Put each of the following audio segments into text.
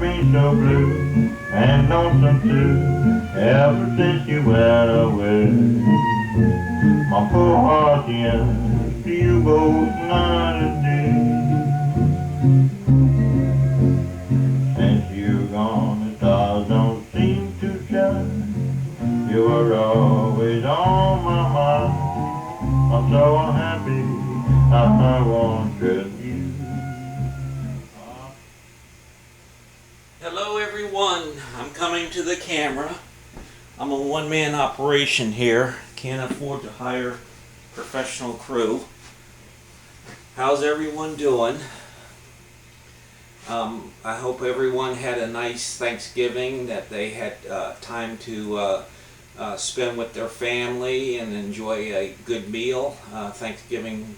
been so blue and lonesome too, ever since you went away. My poor heart yearns for you both night and day. Since you're gone, the stars don't seem to shine. You were always on my mind. I'm so unhappy, I wanted you. Hello everyone, I'm coming to the camera. I'm a one-man operation here. Can't afford to hire professional crew. How's everyone doing? I hope everyone had a nice Thanksgiving, that they had time to spend with their family and enjoy a good meal. Thanksgiving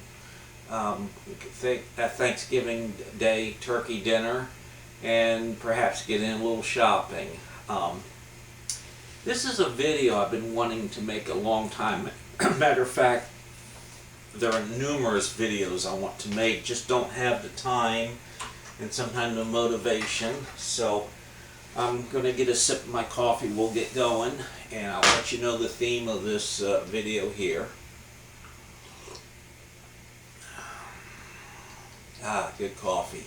Day turkey dinner, and perhaps get in a little shopping. This is a video I've been wanting to make a long time. Matter of fact, there are numerous videos I want to make, just don't have the time and sometimes the motivation. So I'm going to get a sip of my coffee, we'll get going, and I'll let you know the theme of this video here. Good coffee.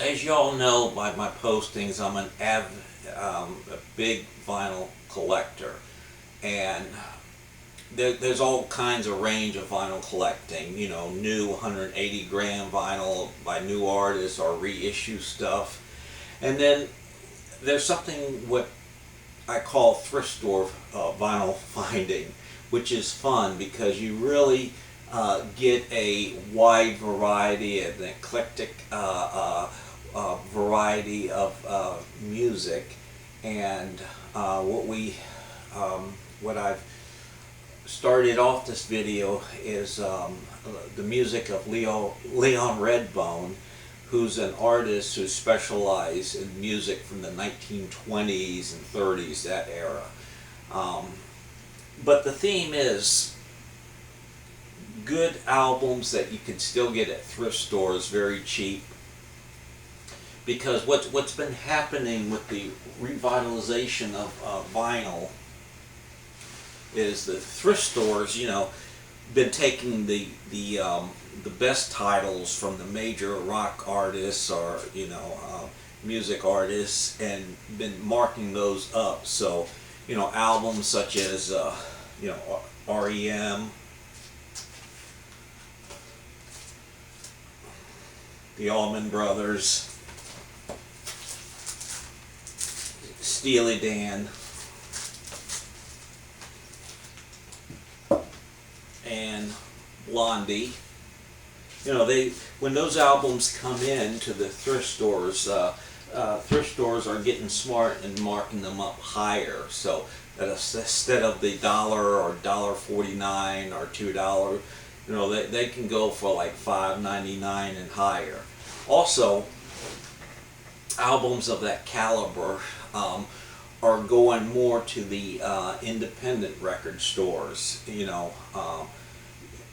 As you all know by my postings, I'm a big vinyl collector, and there's all kinds of range of vinyl collecting. You know, new 180 gram vinyl by new artists or reissue stuff, and then there's something what I call thrift store vinyl finding, which is fun because you really get a wide variety, an eclectic variety of music. And what I've started off this video is the music of Leon Redbone, who's an artist who specialized in music from the 1920s and 30s, that era. But the theme is good albums that you can still get at thrift stores very cheap, because what's been happening with the revitalization of vinyl is the thrift stores, you know, been taking the best titles from the major rock artists or, you know, music artists, and been marking those up. So, you know, albums such as you know, REM, the Allman Brothers, Steely Dan, and Blondie. You know, when those albums come in to the thrift stores are getting smart and marking them up higher. So that instead of the $1 or $1.49 or $2, you know, they can go for like $5.99 and higher. Also, albums of that caliber are going more to the independent record stores. You know,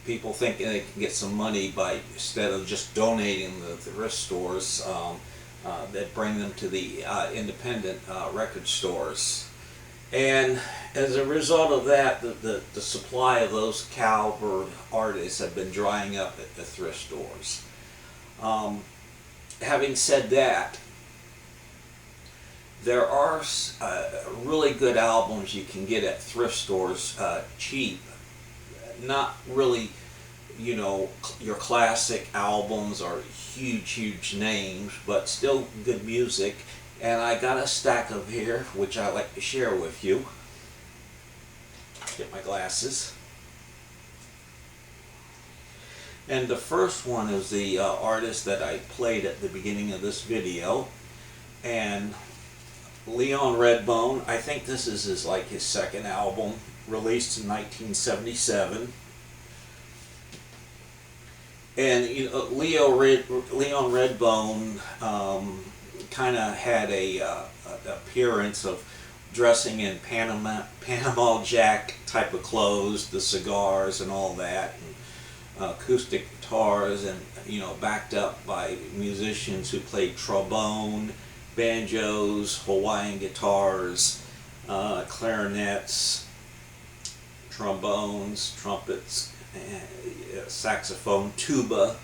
people think they can get some money by, instead of just donating the thrift stores, that bring them to the independent record stores. And as a result of that, the supply of those caliber artists have been drying up at the thrift stores. Having said that, there are really good albums you can get at thrift stores cheap. Not really, you know, your classic albums or huge names, but still good music. And I got a stack of here, which I like to share with you. Get my glasses. And the first one is the artist that I played at the beginning of this video, and Leon Redbone. I think this is his second album, released in 1977. And you know, Leon Redbone kind of had a appearance of dressing in Panama Jack type of clothes, the cigars and all that. And, acoustic guitars, and backed up by musicians who played trombone, banjos, Hawaiian guitars, clarinets, trombones, trumpets, saxophone, tuba,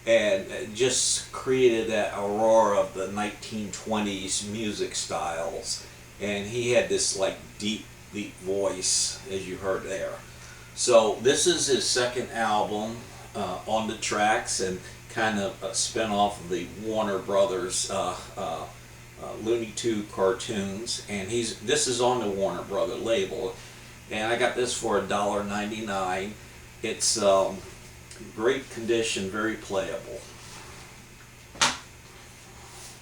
and just created that aurora of the 1920s music styles. And he had this like deep voice, as you heard there. So this is his second album, On the Tracks, and kind of a spin-off of the Warner Brothers Looney Tunes cartoons. And this is on the Warner Brother label, and I got this for $1.99. It's great condition, very playable.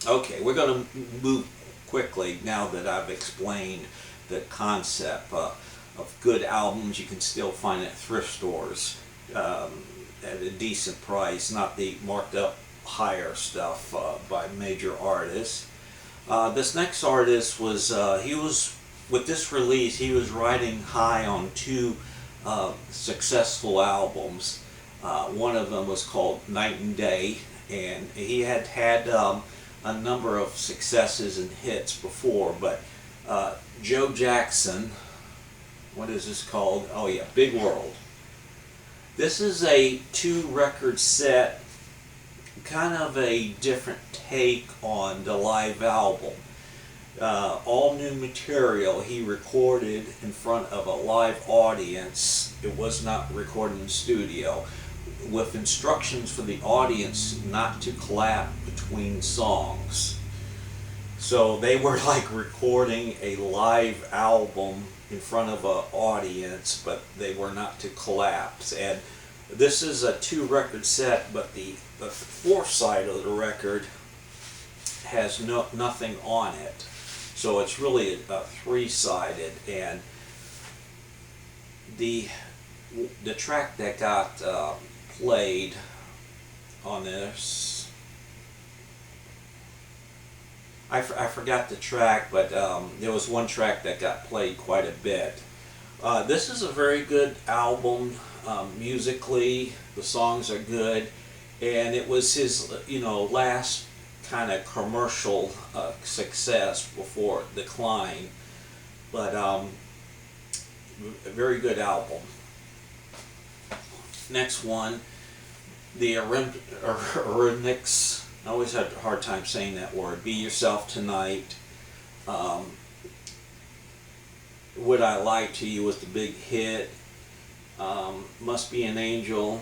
Okay, we're going to move quickly now that I've explained the concept of good albums you can still find at thrift stores at a decent price, not the marked up higher stuff by major artists. This next artist was, with this release, he was riding high on two successful albums. One of them was called Night and Day, and he had a number of successes and hits before, but Joe Jackson, what is this called? Oh yeah, Big World. This is a 2-record set, kind of a different take on the live album. All new material he recorded in front of a live audience. It was not recorded in the studio, with instructions for the audience not to clap between songs. So they were like recording a live album in front of an audience, but they were not to collapse. And this is a 2-record set, but the fourth side of the record has nothing on it. So it's really a 3-sided, and the track that got played on this, I forgot the track, but there was one track that got played quite a bit. This is a very good album musically. The songs are good, and it was his last kind of commercial success before decline. But a very good album. Next one, the Eurythmics. I always had a hard time saying that word. Be Yourself Tonight. Would I Lie to You was the big hit. Must Be an Angel.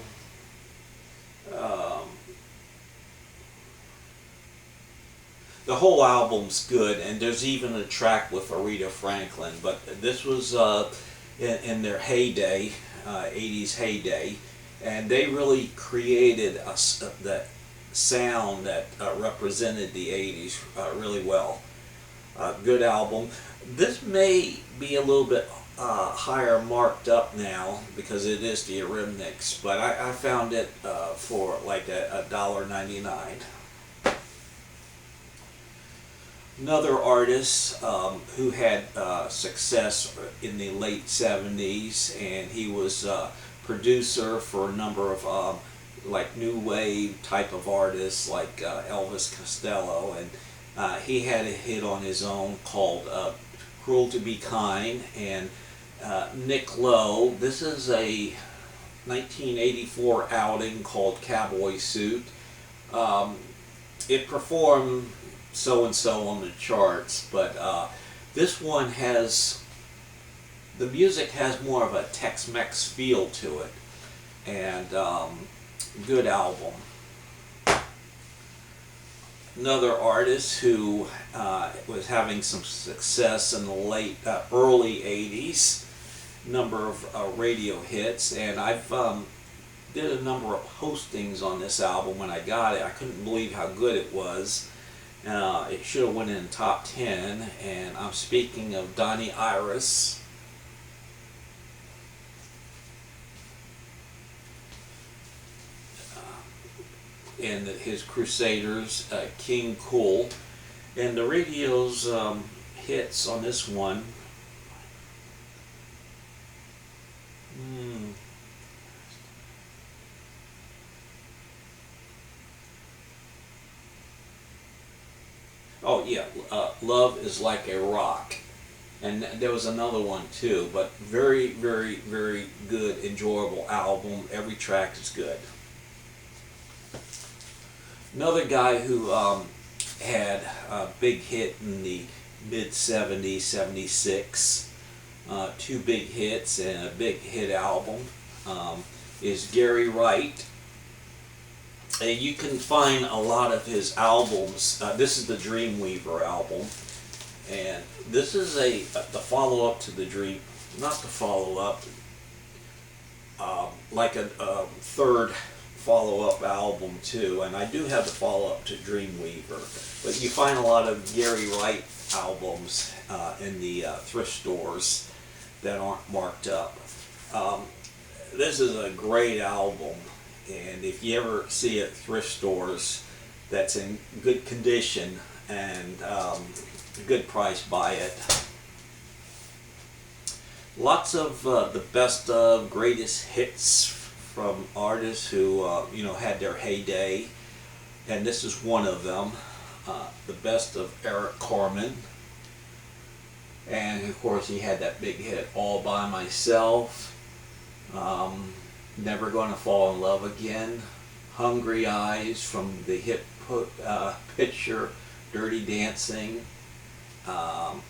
The whole album's good, and there's even a track with Aretha Franklin, but this was in their heyday, 80s heyday, and they really created that sound that represented the 80s really well. Good album. This may be a little bit higher marked up now because it is the Eurythmics, but I found it for like $1.99. Another artist who had success in the late 70s, and he was producer for a number of like new wave type of artists like Elvis Costello, and he had a hit on his own called Cruel to Be Kind. And Nick Lowe, this is a 1984 outing called Cowboy Suit. It performed so-and-so on the charts, but this one the music has more of a Tex-Mex feel to it, and good album. Another artist who was having some success in the early 80s, number of radio hits, and I've did a number of postings on this album when I got it. I couldn't believe how good it was. It should have went in top 10, and I'm speaking of Donnie Iris. And his Crusaders, King Cool. And the radio's hits on this one. Oh yeah, Love is Like a Rock. And there was another one too, but very, very, very good, enjoyable album. Every track is good. Another guy who had a big hit in the mid 70s, 76, two big hits and a big hit album, is Gary Wright. And you can find a lot of his albums. This is the Dreamweaver album. And this is the follow-up to the Dream, not the follow-up, like a third follow-up album too. And I do have the follow-up to Dreamweaver. But you find a lot of Gary Wright albums in the thrift stores that aren't marked up. This is a great album, and if you ever see it at thrift stores that's in good condition and good price, buy it. Lots of the best of, greatest hits from artists who had their heyday, and this is one of them. The best of Eric Carmen, and of course he had that big hit All By Myself, Never Gonna Fall in Love Again, Hungry Eyes from the hit picture Dirty Dancing, and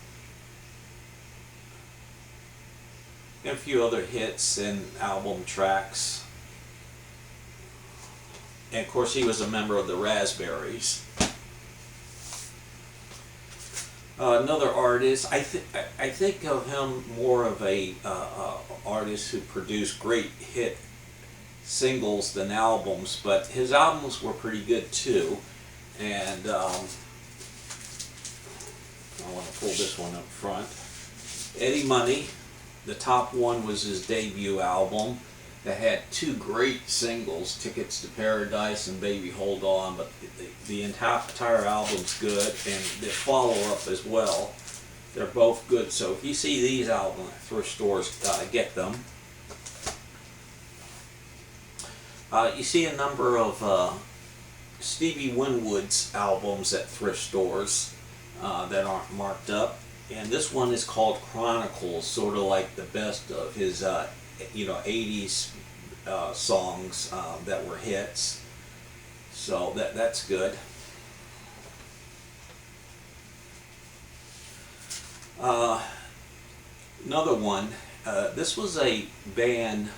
a few other hits and album tracks. And of course he was a member of the Raspberries. Another artist, I think of him more of a artist who produced great hit singles than albums, but his albums were pretty good too. And I want to pull this one up front. Eddie Money, the top one was his debut album that had two great singles, Tickets to Paradise and Baby Hold On, but the entire album's good, and the follow-up as well. They're both good, so if you see these albums at thrift stores, get them. You see a number of Stevie Winwood's albums at thrift stores that aren't marked up, and this one is called Chronicles, sort of like the best of his 80s songs that were hits. So that's good. Another one. This was a band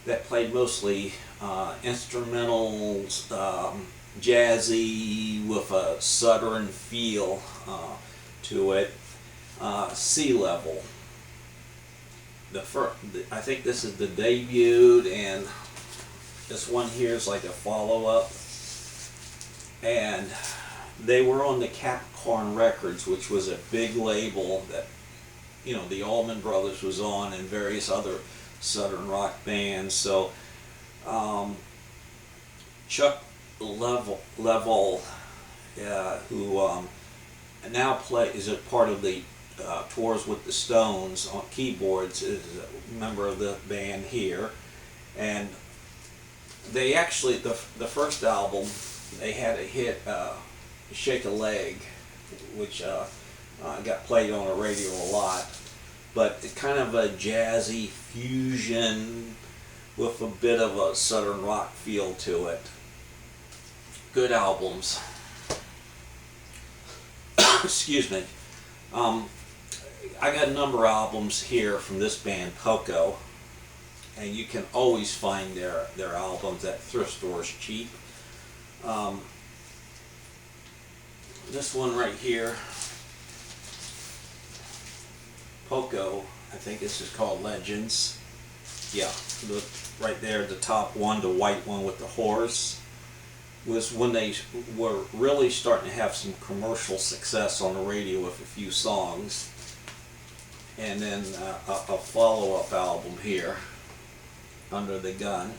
that played mostly instrumentals, jazzy with a southern feel to it. Sea Level. I think this is the debut, and this one here is like a follow-up. And they were on the Capricorn Records, which was a big label that the Allman Brothers was on, and various other southern rock bands. So Chuck Leavell, who now is a part of the tours with the Stones on keyboards, is a member of the band here. And they actually, the first album, they had a hit, Shake a Leg, which got played on the radio a lot, but it's kind of a jazzy fusion with a bit of a southern rock feel to it. Good albums. Excuse me. I got a number of albums here from this band, Poco, and you can always find their albums at thrift stores cheap. This one right here, Poco, I think this is called Legends. Yeah, right there, the top one, the white one with the horse, was when they were really starting to have some commercial success on the radio with a few songs. And then a follow-up album here, Under the Gun.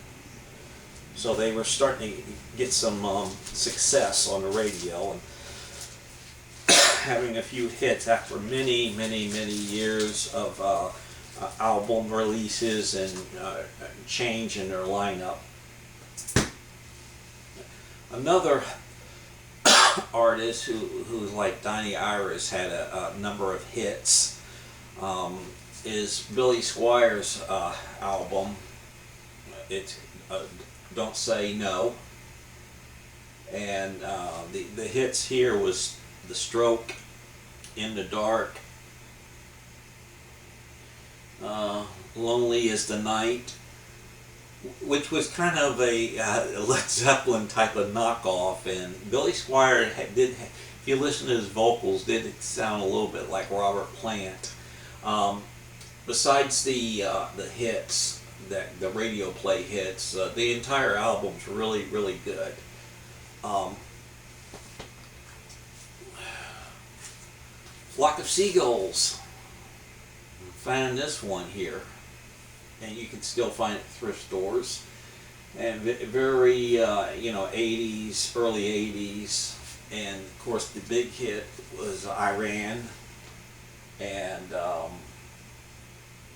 So they were starting to get some success on the radio and having a few hits after many, many, many years of album releases and change in their lineup. Another artist who's like Donnie Iris had a number of hits is Billy Squier's album. It's Don't Say No, and the hits here was The Stroke, In the Dark, Lonely as the Night, which was kind of a Led Zeppelin type of knockoff, and Billy Squier did, if you listen to his vocals, did sound a little bit like Robert Plant. Besides the hits, the radio play hits, the entire album's really, really good. Flock of Seagulls. Found this one here, and you can still find it at thrift stores. And very, 80s, early 80s, and of course the big hit was Iran and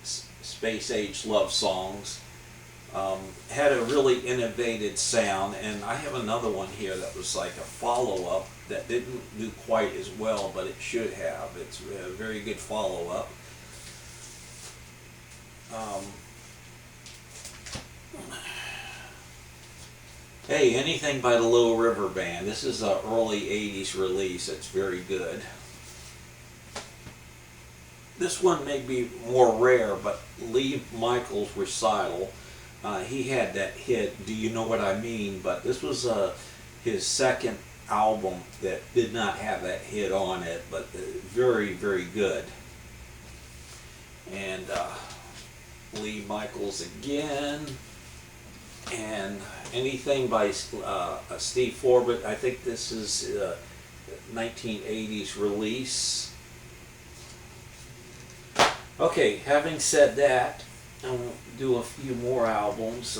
Space Age Love Songs. Had a really innovative sound, and I have another one here that was like a follow-up that didn't do quite as well, but it should have. It's a very good follow-up. Hey, anything by the Little River Band. This is an early 80s release. It's very good. This one may be more rare, but Lee Michaels' recital, he had that hit, Do You Know What I Mean? But this was his second album that did not have that hit on it, but very, very good. And Lee Michaels again. And anything by Steve Forbett. I think this is 1980s release. Okay, having said that, I'll do a few more albums.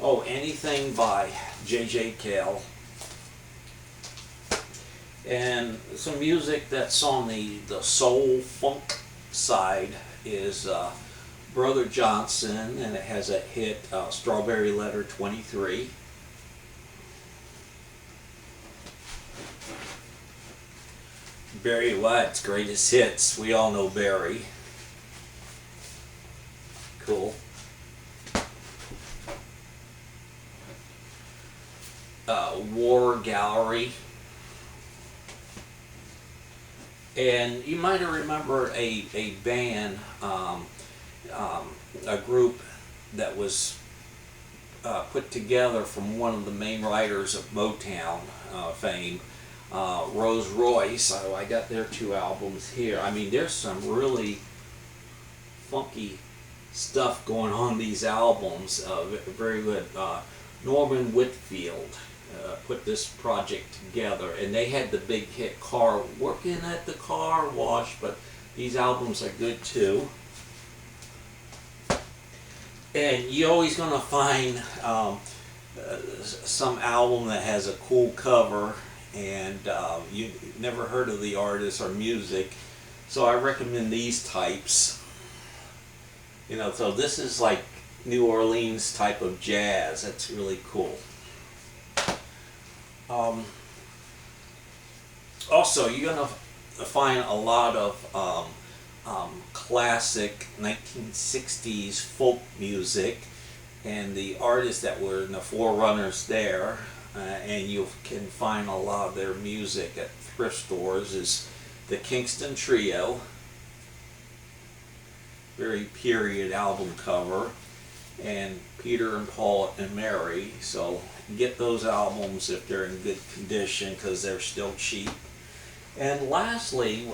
Anything by J.J. Cale. And some music that's on the soul funk side is Brother Johnson, and it has a hit, Strawberry Letter 23. Barry White's greatest hits. We all know Barry. Cool. War Gallery. And you might remember a band, a group that was put together from one of the main writers of Motown fame, Rose Royce. I got their two albums here. I mean, there's some really funky stuff going on these albums. Very good. Norman Whitfield put this project together, and they had the big hit Working at the Car Wash, but these albums are good too. And you're always going to find some album that has a cool cover, and you never heard of the artist or music, so I recommend these types. So this is like New Orleans type of jazz. That's really cool. Also, you're going to find a lot of classic 1960s folk music, and the artists that were in the forerunners there, and you can find a lot of their music at thrift stores, is the Kingston Trio. Very period album cover, and Peter and Paul and Mary. So get those albums if they're in good condition, because they're still cheap. And lastly,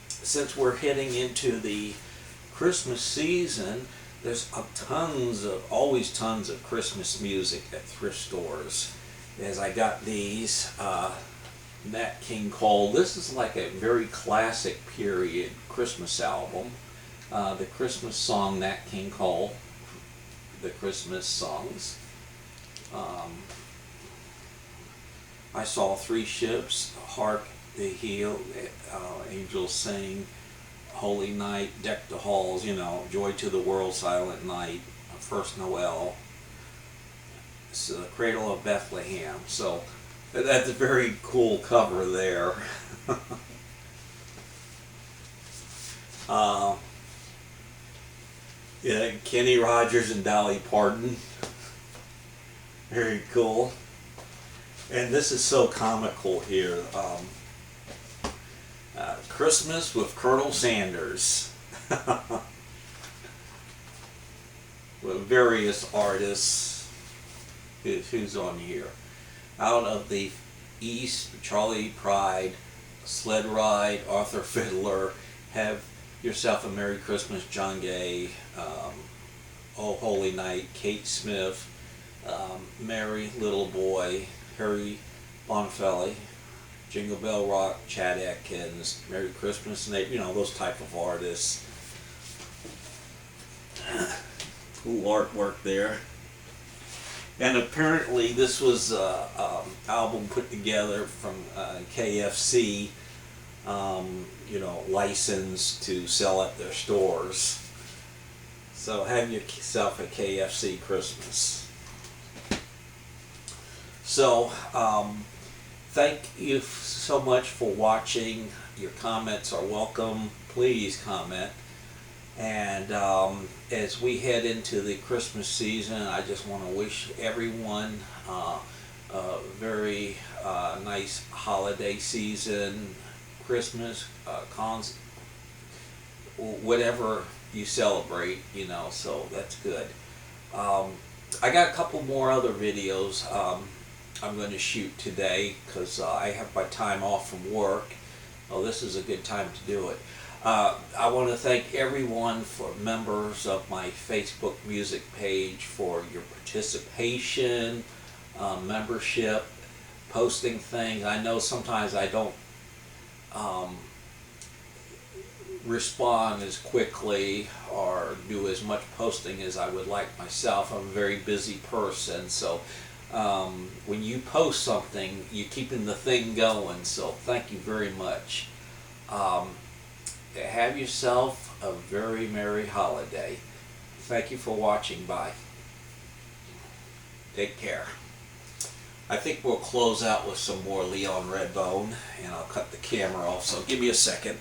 since we're heading into the Christmas season, there's always tons of Christmas music at thrift stores. As I got these, Nat King Cole. This is like a very classic period Christmas album. The Christmas song, Nat King Cole, the Christmas songs. I Saw Three Ships, Hark the Heel, Angels Sing, Holy Night, Deck the Halls, Joy to the World, Silent Night, First Noel, Cradle of Bethlehem. So That's a very cool cover there. uh, yeah, Kenny Rogers and Dolly Parton. Very cool. And this is so comical here. Christmas with Colonel Sanders. With various artists. Who's on here? Out of the East, Charlie Pride, Sled Ride, Arthur Fiddler, Have Yourself a Merry Christmas, John Gay, Oh Holy Night, Kate Smith, Mary Little Boy, Harry Bonfelli, Jingle Bell Rock, Chad Atkins, Merry Christmas, and those type of artists. Cool artwork there. And apparently this was an album put together from KFC, licensed to sell at their stores. So have yourself a KFC Christmas. So thank you so much for watching. Your comments are welcome. Please comment. And as we head into the Christmas season, I just want to wish everyone a very nice holiday season, Christmas, whatever you celebrate, so that's good. I got a couple more other videos I'm going to shoot today because I have my time off from work. Oh, this is a good time to do it. I want to thank everyone for members of my Facebook music page for your participation, membership, posting things. I know sometimes I don't respond as quickly or do as much posting as I would like myself. I'm a very busy person, so when you post something, you're keeping the thing going, so thank you very much. Have yourself a very merry holiday. Thank you for watching. Bye. Take care. I think we'll close out with some more Leon Redbone, and I'll cut the camera off, so give me a second.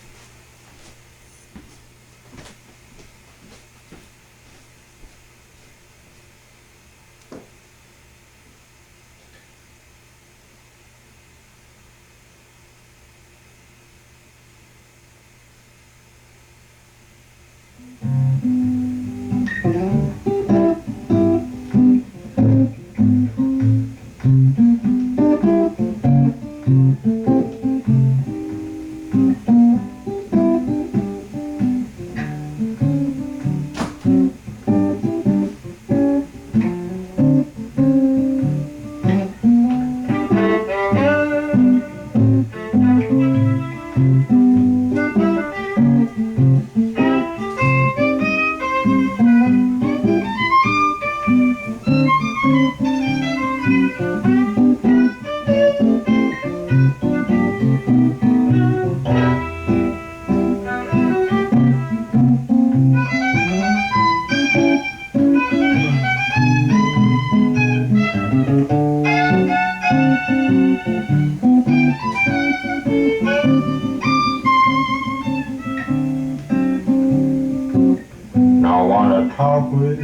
No one to talk with,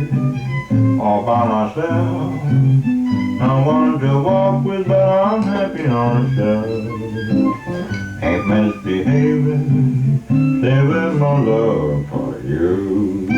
all by myself. No one to walk with, but I'm happy on the shelf. Ain't misbehaving, saving my love for you.